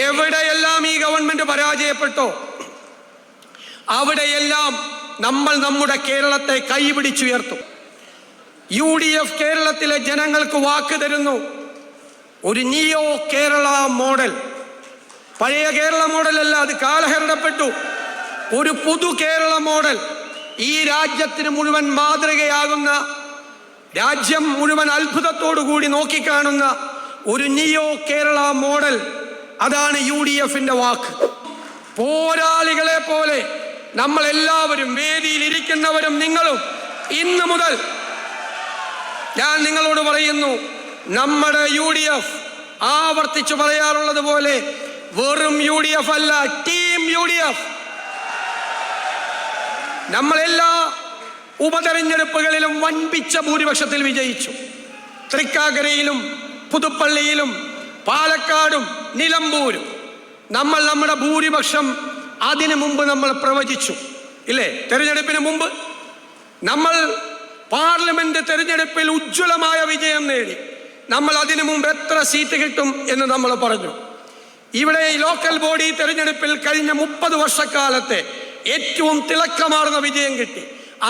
എവിടെയെല്ലാം ഈ ഗവൺമെന്റ് പരാജയപ്പെട്ടോ അവിടെയെല്ലാം നമ്മൾ നമ്മുടെ കേരളത്തെ കൈപിടിച്ചുയർത്തും. UDF കേരളത്തിലെ ജനങ്ങൾക്ക് വാക്ക് തരുന്നു. ഒരു നിയോ കേരള മോഡൽ, പഴയ കേരള മോഡലല്ല, അത് കാലഹരണപ്പെട്ടു. ഒരു പുതു കേരള മോഡൽ, ഈ രാജ്യത്തിന് മുഴുവൻ മാതൃകയാകുന്ന, രാജ്യം മുഴുവൻ അത്ഭുതത്തോടു കൂടി നോക്കിക്കാണുന്ന ഒരു നിയോ കേരള മോഡൽ, അതാണ് UDFന്റെ വാക്ക്. പോരാളികളെ പോലെ നമ്മൾ എല്ലാവരും, വേദിയിൽ ഇരിക്കുന്നവരും നിങ്ങളും, ഇന്നു മുതൽ ഞാൻ നിങ്ങളോട് പറയുന്നു, നമ്മുടെ UDF ആവർത്തിച്ചു പറയാറുള്ളത് പോലെ വെറും UDF അല്ല, ടീം UDF. നമ്മളെല്ലാ ഉപതെരഞ്ഞെടുപ്പുകളിലും വൻപിച്ച ഭൂരിപക്ഷത്തിൽ വിജയിച്ചു. തൃക്കാക്കരയിലും പുതുപ്പള്ളിയിലും പാലക്കാടും നിലമ്പൂരും നമ്മൾ നമ്മുടെ ഭൂരിപക്ഷം അതിനു മുമ്പ് നമ്മൾ പ്രവചിച്ചു, ഇല്ലേ? തെരഞ്ഞെടുപ്പിന് മുമ്പ് നമ്മൾ പാർലമെന്റ് തെരഞ്ഞെടുപ്പിൽ ഉജ്ജ്വലമായ വിജയം നേടി. നമ്മൾ അതിനു മുമ്പ് എത്ര സീറ്റ് കിട്ടും എന്ന് നമ്മൾ പറഞ്ഞു. ഇവിടെ ലോക്കൽ ബോഡി തെരഞ്ഞെടുപ്പിൽ കഴിഞ്ഞ 30 വർഷക്കാലത്തെ ഏറ്റവും തിളക്കമാർന്ന വിജയം കിട്ടി.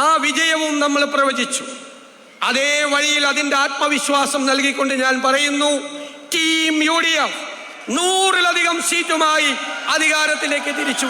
ആ വിജയവും നമ്മൾ പ്രവചിച്ചു. അതേ വഴിയിൽ അതിൻ്റെ ആത്മവിശ്വാസം നൽകിക്കൊണ്ട് ഞാൻ പറയുന്നു, ടീം UDF 100-ലധികം സീറ്റുമായി അധികാരത്തിലേക്ക് തിരിച്ചു.